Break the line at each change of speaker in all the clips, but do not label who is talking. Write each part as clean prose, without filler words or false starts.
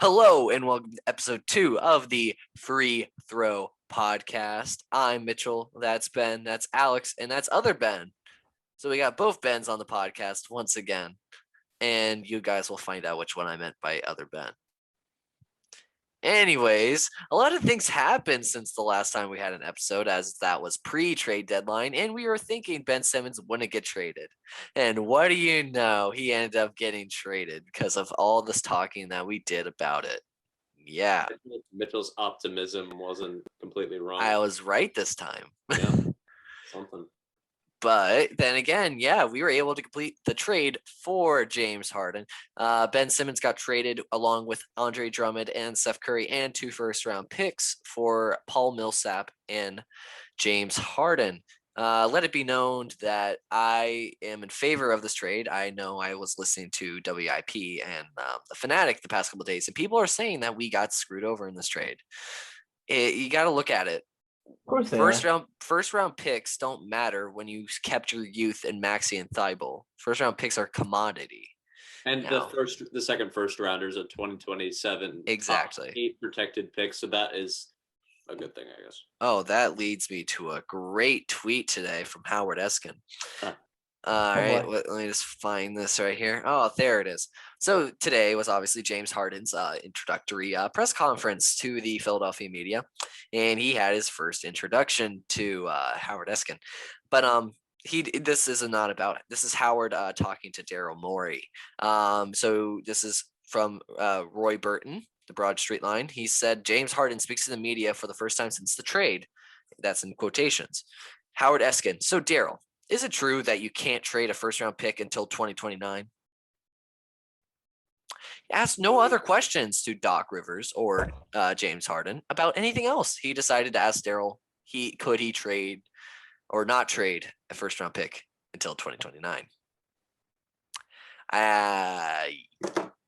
Hello and welcome to episode 2 of the Free Throw Podcast. I'm Mitchell, that's Ben, that's Alex, and that's other Ben. So we got both Bens on the podcast once again, and you guys will find out which one I meant by other Ben. Anyways, a lot of things happened since the last time we had an episode, as that was pre-trade deadline, and we were thinking Ben Simmons wouldn't get traded. And what do you know? He ended up getting traded because of all this talking that we did about it. Yeah,
Mitchell's optimism wasn't completely wrong.
I was right this time.
Yeah, something.
But then again, yeah, we were able to complete the trade for James Harden. Ben Simmons got traded along with Andre Drummond and Steph Curry and 2 first-round picks for Paul Millsap and James Harden. Let it be known that I am in favor of this trade. I know I was listening to WIP and The Fanatic the past couple of days, and people are saying that we got screwed over in this trade. You got to look at it.
Of course,
First round picks don't matter when you kept your youth and Maxey and Thibault. First round picks are commodity.
And the second first rounders of 2027.
Exactly.
8 protected picks, so that is a good thing, I guess.
Oh, that leads me to a great tweet today from Howard Eskin. All right, let me just find this right here. Oh, there it is. So today was obviously James Harden's introductory press conference to the Philadelphia media, and he had his first introduction to Howard Eskin. But this is not about it. This is Howard talking to Daryl Morey. So this is from Roy Burton, the Broad Street Line. He said James Harden speaks to the media for the first time since the trade. That's in quotations. Howard Eskin. So Daryl, is it true that you can't trade a first-round pick until 2029? He asked no other questions to Doc Rivers or James Harden about anything else. He decided to ask Daryl, could he trade or not trade a first-round pick until 2029?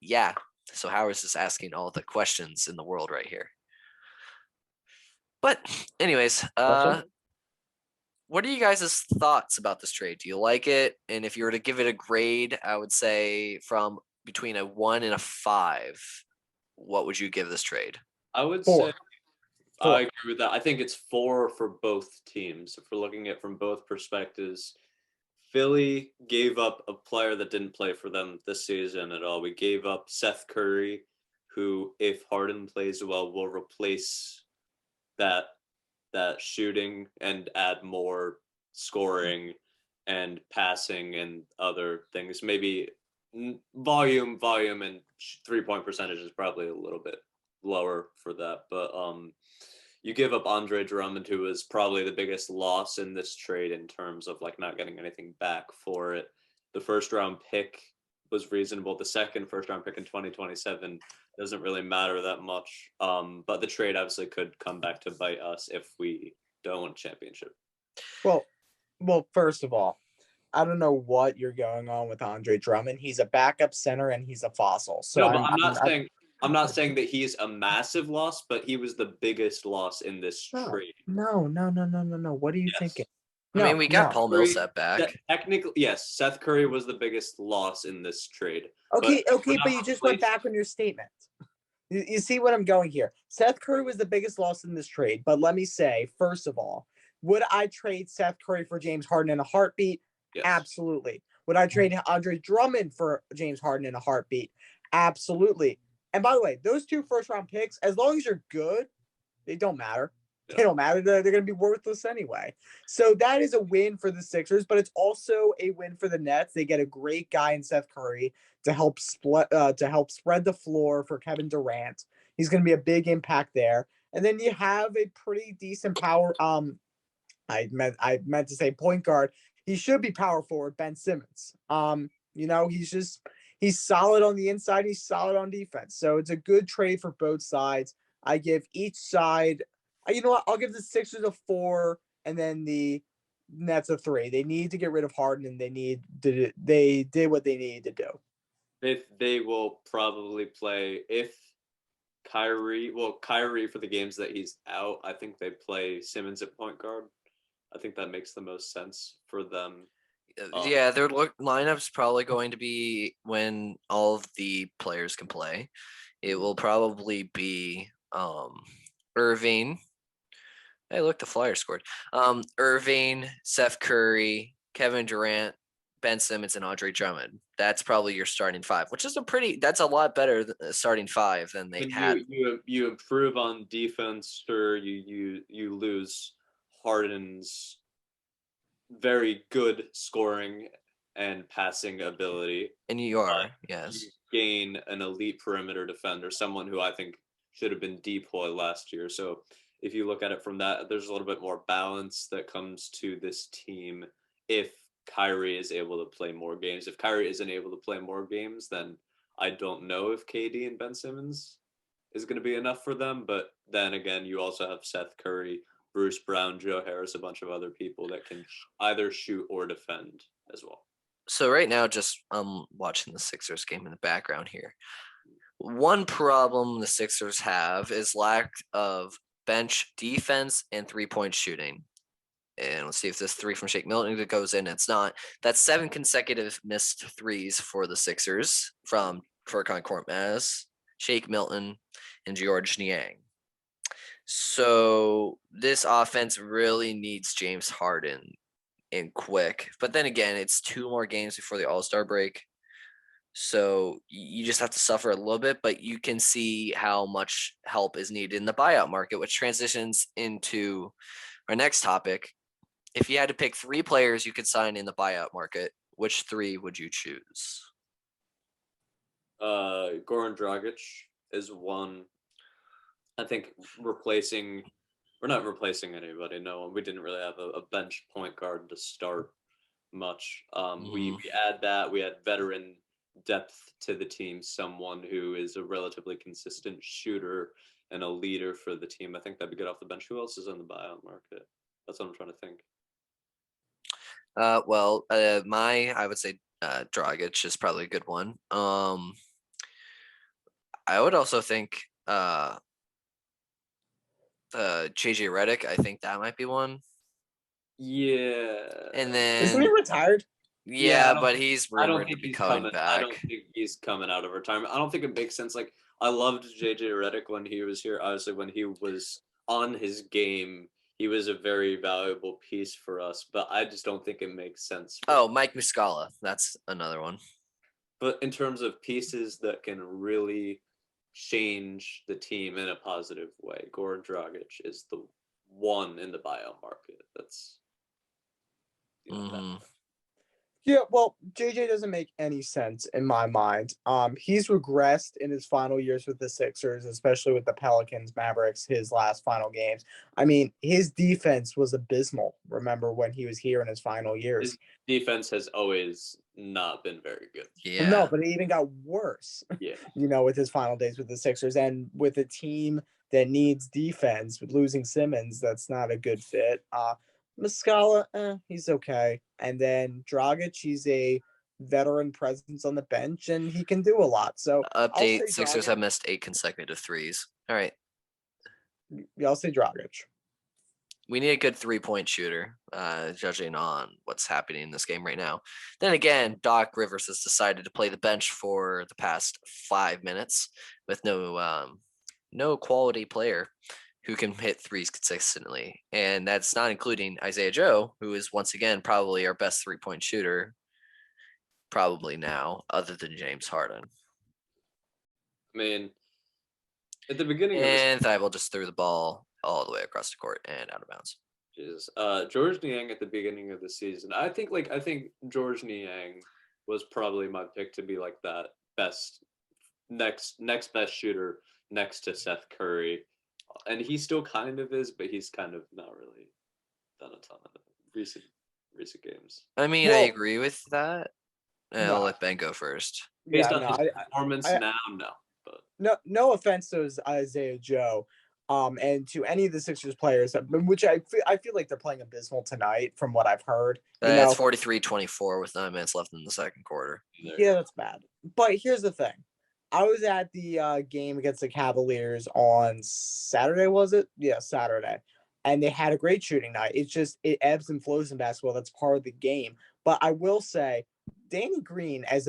Yeah. So Howard's just asking all the questions in the world right here. But anyways, what are you guys' thoughts about this trade? Do you like it? And if you were to give it a grade, I would say from between a 1 and a 5, what would you give this trade?
I would say I agree with that. I think it's 4 for both teams. If we're looking at it from both perspectives, Philly gave up a player that didn't play for them this season at all. We gave up Seth Curry, who, if Harden plays well, will replace that shooting and add more scoring and passing and other things. Maybe volume and 3-point percentage is probably a little bit lower for that. But you give up Andre Drummond, who is probably the biggest loss in this trade in terms of like not getting anything back for it. The first round pick was reasonable. The second first round pick in 2027 doesn't really matter that much. But the trade obviously could come back to bite us if we don't win championship.
Well, first of all, I don't know what you're going on with Andre Drummond. He's a backup center and he's a fossil. So
no, but I'm not saying that he's a massive loss, but he was the biggest loss in this trade.
No. What are you thinking?
I mean, we got Paul Millsap back.
Technically, yes, Seth Curry was the biggest loss in this trade.
Okay, but you just went back on your statement. You see what I'm going here. Seth Curry was the biggest loss in this trade. But let me say, first of all, would I trade Seth Curry for James Harden in a heartbeat? Yes. Absolutely. Would I trade Andre Drummond for James Harden in a heartbeat? Absolutely. And by the way, those 2 first-round picks, as long as you're good, they don't matter. Yeah. They don't matter. They're going to be worthless anyway. So that is a win for the Sixers, but it's also a win for the Nets. They get a great guy in Seth Curry to help spread the floor for Kevin Durant. He's going to be a big impact there. And then you have a pretty decent power. I meant to say point guard. He should be power forward, Ben Simmons. He's solid on the inside. He's solid on defense. So it's a good trade for both sides. I give each side, you know what? I'll give the Sixers a 4 and then the Nets a 3. They need to get rid of Harden and they did what they needed to do.
They will probably play if Kyrie for the games that he's out, I think they play Simmons at point guard. I think that makes the most sense for them.
Yeah, their lineup's probably going to be when all of the players can play. it will probably be Irving. Hey, look, the Flyers scored. Irving, Seth Curry, Kevin Durant, Ben Simmons, and Andre Drummond. That's probably your starting five, which is that's a lot better than starting five than they had.
You improve on defense, or you lose Harden's very good scoring and passing ability.
And you are, yes.
You gain an elite perimeter defender, someone who I think should have been Depoy last year. So if you look at it from that, there's a little bit more balance that comes to this team if Kyrie is able to play more games. If Kyrie isn't able to play more games, then I don't know if KD and Ben Simmons is going to be enough for them. But then again, you also have Seth Curry, Bruce Brown, Joe Harris, a bunch of other people that can either shoot or defend as well.
So right now, just watching the Sixers game in the background here. One problem the Sixers have is lack of bench defense and 3-point shooting. And let's see if this three from Shake Milton goes in. It's not. That's 7 consecutive missed threes for the Sixers from Furkan Korkmaz, Shake Milton, and George Niang. So this offense really needs James Harden and quick. But then again, it's 2 more games before the All-Star break. So you just have to suffer a little bit, but you can see how much help is needed in the buyout market, which transitions into our next topic. If you had to pick 3 players you could sign in the buyout market, which 3 would you choose?
Goran Dragic is one. I think we're not replacing anybody. No, we didn't really have a bench point guard to start much. We add that. We add veteran depth to the team, someone who is a relatively consistent shooter and a leader for the team. I think that'd be good off the bench. Who else is on the buyout market? That's what I'm trying to think.
I would say Dragic is probably a good one. I would also think JJ Redick. I think that might be one.
Yeah.
And then
isn't he retired?
Yeah, but he's rumored to be coming back.
I don't think he's coming out of retirement. I don't think it makes sense. Like, I loved JJ Redick when he was here. Obviously, when he was on his game, he was a very valuable piece for us. But I just don't think it makes sense.
Mike Muscala. That's another one.
But in terms of pieces that can really change the team in a positive way, Goran Dragic is the one in the buyout market. That's
Yeah, well, JJ doesn't make any sense in my mind. He's regressed in his final years with the Sixers, especially with the Pelicans, Mavericks, his last final games. I mean, his defense was abysmal. Remember when he was here in his final years?
His defense has always not been very good.
Yeah.
No, but it even got worse.
Yeah.
With his final days with the Sixers, and with a team that needs defense, with losing Simmons, that's not a good fit. Muscala, he's okay. And then Dragic, he's a veteran presence on the bench, and he can do a lot. So
update: Sixers have missed 8 consecutive threes. All right.
Yeah, I'll say Dragic.
We need a good 3-point shooter, judging on what's happening in this game right now. Then again, Doc Rivers has decided to play the bench for the past 5 minutes with no quality player who can hit threes consistently. And that's not including Isaiah Joe, who is once again probably our best 3-point shooter, probably now, other than James Harden.
I mean, at the beginning
and Thibault just threw the ball all the way across the court and out of bounds.
George Niang at the beginning of the season. I think George Niang was probably my pick to be like that next best shooter next to Seth Curry. And he still kind of is, but he's kind of not really done a ton of recent games.
I mean, I agree with that. I'll let Ben go first.
Based on his performance now, no. But
no offense to Isaiah Joe, and to any of the Sixers players, which I feel like they're playing abysmal tonight from what I've heard.
It's 43-24 with 9 minutes left in the second quarter.
Yeah, that's bad. But here's the thing. I was at the game against the Cavaliers on Saturday, was it? Yeah, Saturday. And they had a great shooting night. It ebbs and flows in basketball. That's part of the game. But I will say Danny Green as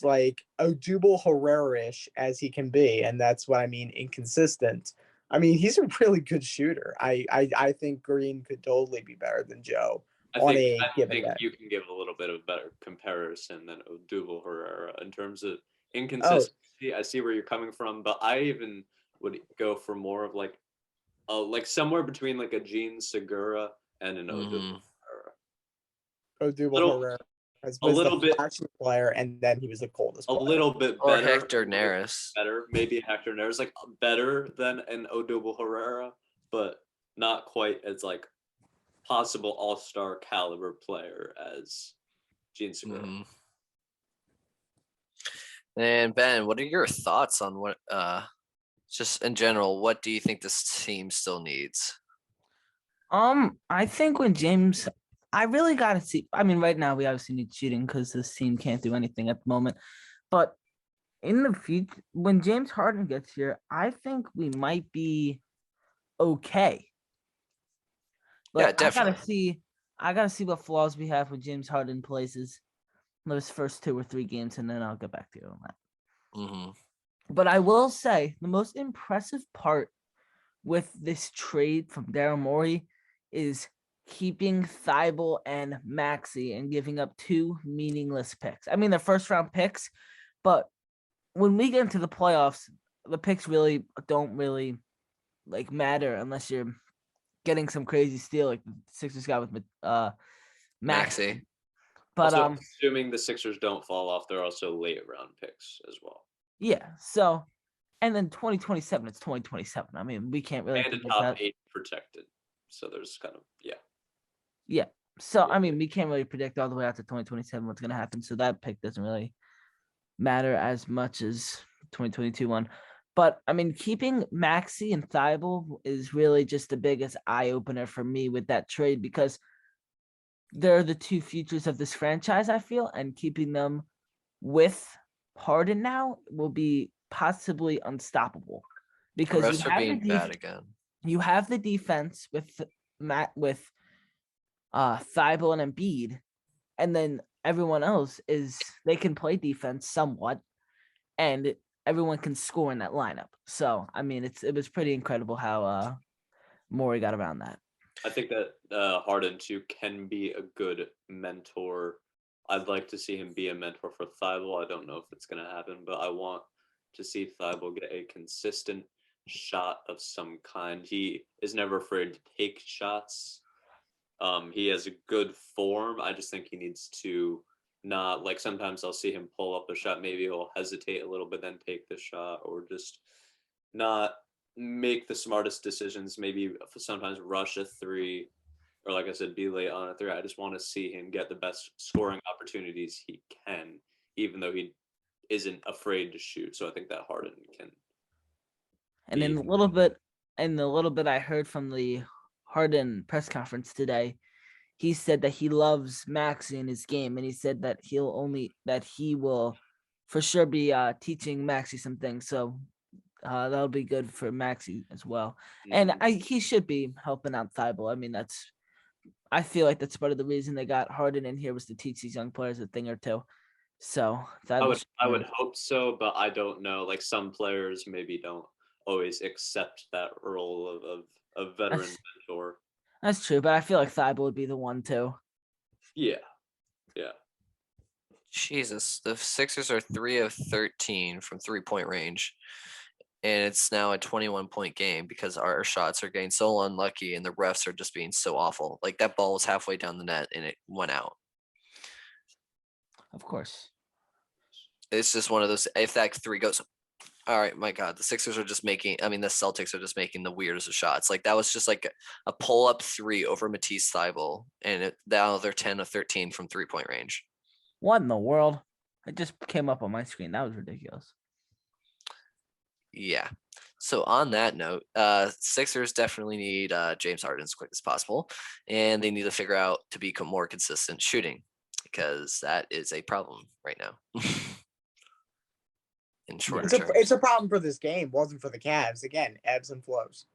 like Odubel Herrera-ish as he can be, and that's what I mean inconsistent. I mean, he's a really good shooter. I think Green could totally be better than Joe on a given day.
You can give a little bit of better comparison than Odubel Herrera in terms of
Oh,
inconsistency. I see where you're coming from, but I even would go for more of like somewhere between like a Gene Segura and an Odubel Herrera.
Odubel Herrera was the flashy player, and then he was the coldest player.
A little bit
Or
better.
Hector Neris.
Better, maybe Hector Neris, like better than an Odubel Herrera, but not quite as like possible all-star caliber player as Gene Segura.
Mm-hmm. And Ben, what are your thoughts on what just in general, what do you think this team still needs?
I think when James, I really gotta see. I mean, right now we obviously need shooting because this team can't do anything at the moment. But in the future, when James Harden gets here, I think we might be okay. But
Yeah, definitely.
I gotta see what flaws we have when James Harden plays those first 2 or 3 games, and then I'll get back to you on that.
Mm-hmm.
But I will say the most impressive part with this trade from Daryl Morey is keeping Thibault and Maxey and giving up 2 meaningless picks. I mean, they're first-round picks, but when we get into the playoffs, the picks really don't really like matter unless you're getting some crazy steal like the Sixers got with Maxey. But
also, assuming the Sixers don't fall off, they're also late round picks as well.
Yeah. So, and then 2027, it's 2027. I mean, we can't really
and a top 8 protected. So there's kind of
yeah. So I mean, we can't really predict all the way out to 2027 what's going to happen. So that pick doesn't really matter as much as 2022 one. But I mean, keeping Maxey and Thibault is really just the biggest eye opener for me with that trade because they're the 2 futures of this franchise, I feel, and keeping them with Harden now will be possibly unstoppable because
you have being bad again.
You have the defense with Thibault and Embiid, and then everyone else they can play defense somewhat, and everyone can score in that lineup. So I mean, it was pretty incredible how Morey got around that.
I think that Harden too can be a good mentor. I'd like to see him be a mentor for Thibault. I don't know if it's going to happen, but I want to see Thibault get a consistent shot of some kind. He is never afraid to take shots. He has a good form. I just think he needs to not, like sometimes I'll see him pull up a shot. Maybe he'll hesitate a little bit, then take the shot, or just not make the smartest decisions. Maybe sometimes rush a 3. Or like I said, be late on a 3. I just want to see him get the best scoring opportunities he can, even though he isn't afraid to shoot. So I think that Harden can.
And in the little bit I heard from the Harden press conference today, he said that he loves Maxey in his game, and he said that he will for sure be teaching Maxey some things. So that'll be good for Maxey as well. Mm-hmm. And he should be helping out Thibault. I mean, I feel like that's part of the reason they got Harden in here was to teach these young players a thing or two. So
I would hope so, but I don't know. Like some players maybe don't always accept that role of veteran mentor.
That's true, but I feel like Thibault would be the one too.
Yeah.
Jesus, the Sixers are 3 of 13 from 3-point range. And it's now a 21-point game because our shots are getting so unlucky and the refs are just being so awful. Like that ball was halfway down the net and it went out.
Of course.
It's just one of those, if that 3 goes, all right, my God, the Celtics are just making the weirdest of shots. Like that was just like a pull-up 3 over Matisse Thybulle, and now they're 10 of 13 from 3-point range.
What in the world? It just came up on my screen. That was ridiculous.
Yeah. So on that note, Sixers definitely need James Harden as quick as possible, and they need to figure out to become more consistent shooting because that is a problem right now. In shorter terms.
It's a problem for this game. Wasn't for the Cavs. Again, ebbs and flows.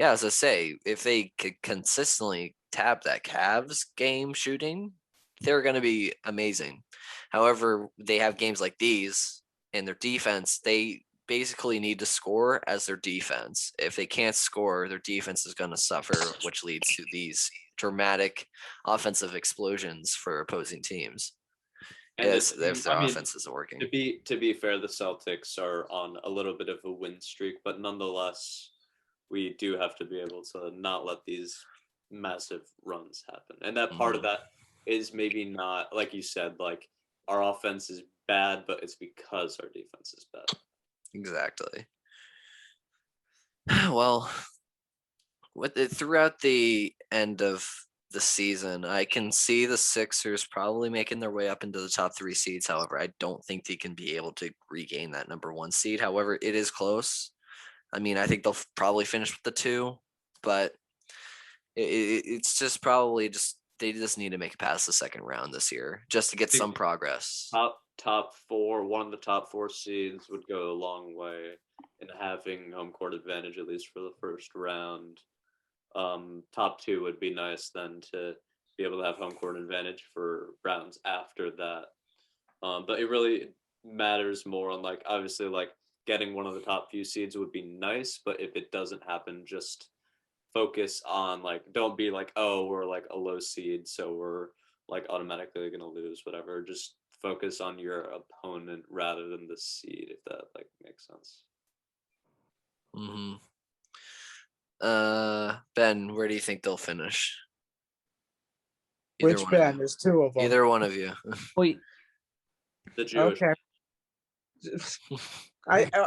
Yeah, as I say, if they could consistently tap that Cavs game shooting, they're going to be amazing. However, they have games like these, and their defense, they basically need to score as their defense. If they can't score, their defense is going to suffer, which leads to these dramatic offensive explosions for opposing teams.
And
if their offense isn't working.
To be fair, the Celtics are on a little bit of a win streak, but nonetheless, we do have to be able to not let these massive runs happen. And that part of that is maybe not, like you said, like our offense is bad, but it's because our defense is bad.
Exactly. Well, throughout the end of the season, I can see the Sixers probably making their way up into the top 3 seeds. However, I don't think they can be able to regain that number 1 seed. However, it is close. I mean, I think they'll probably finish with the 2, but it's just probably they just need to make it past the second round this year just to get some progress.
Top 4, one of the top 4 seeds would go a long way in having home court advantage, at least for the first round. Top 2 would be nice then to be able to have home court advantage for rounds after that. But it really matters more on, like, obviously, like, getting one of the top few seeds would be nice, but if it doesn't happen, just focus on, like, don't be like, oh, we're like a low seed, so we're like automatically gonna lose, whatever. Just focus on your opponent rather than the seed, if that like makes sense.
Ben, where do you think they'll finish?
Which Ben? There's 2 of them.
Either one of you.
Wait.
The Jewish.
Okay.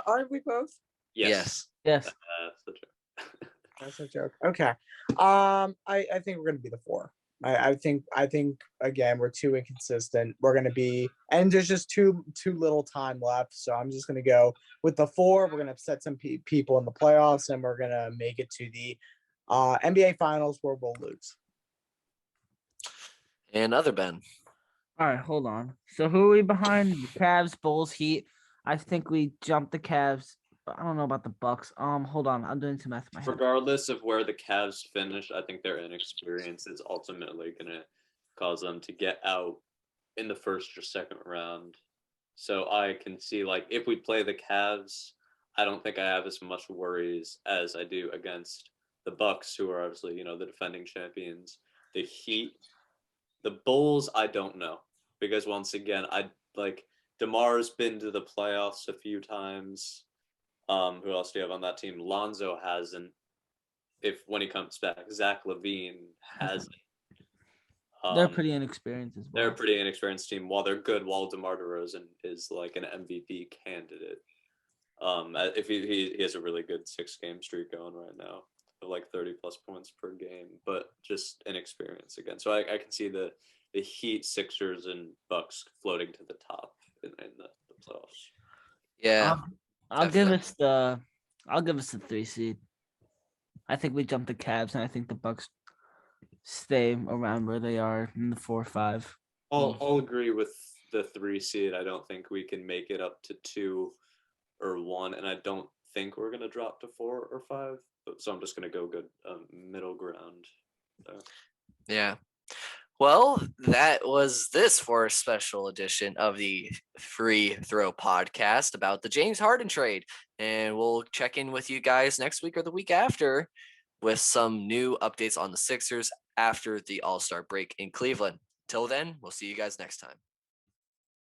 Aren't we both?
Yes.
That's the joke.
That's a joke. Okay. I think we're gonna be the 4. I think again we're too inconsistent. We're gonna be, and there's just too little time left. So I'm just gonna go with the 4. We're gonna upset some people in the playoffs, and we're gonna make it to the NBA Finals where we'll lose.
And other Ben.
All right, hold on. So who are we behind? The Cavs, Bulls, Heat. I think we jumped the Cavs. But I don't know about the Bucks. Hold on. I'm doing some math in my head.
Regardless of where the Cavs finish, I think their inexperience is ultimately going to cause them to get out in the first or second round. So I can see, like, if we play the Cavs, I don't think I have as much worries as I do against the Bucks, who are obviously, you know, the defending champions. The Heat, the Bulls, I don't know, because once again, DeMar's been to the playoffs a few times. Who else do you have on that team? Lonzo hasn't. When he comes back, Zach LaVine hasn't.
They're pretty inexperienced as well.
They're a pretty inexperienced team. While they're good, while DeMar DeRozan is like an MVP candidate. If he has a really good 6-game streak going right now of like 30+ points per game, but just inexperience again. So I can see the Heat, Sixers, and Bucks floating to the top in the playoffs.
Yeah.
I'll give us the 3 seed. I think we jump the Cavs, and I think the Bucks stay around where they are in the 4 or 5.
I'll agree with the 3 seed. I don't think we can make it up to 2 or 1, and I don't think we're gonna drop to 4 or 5. So I'm just gonna go good middle ground. So.
Yeah. Well, that was this for a special edition of the Free Throw podcast about the James Harden trade. And we'll check in with you guys next week or the week after with some new updates on the Sixers after the All-Star break in Cleveland. Till then, we'll see you guys next time.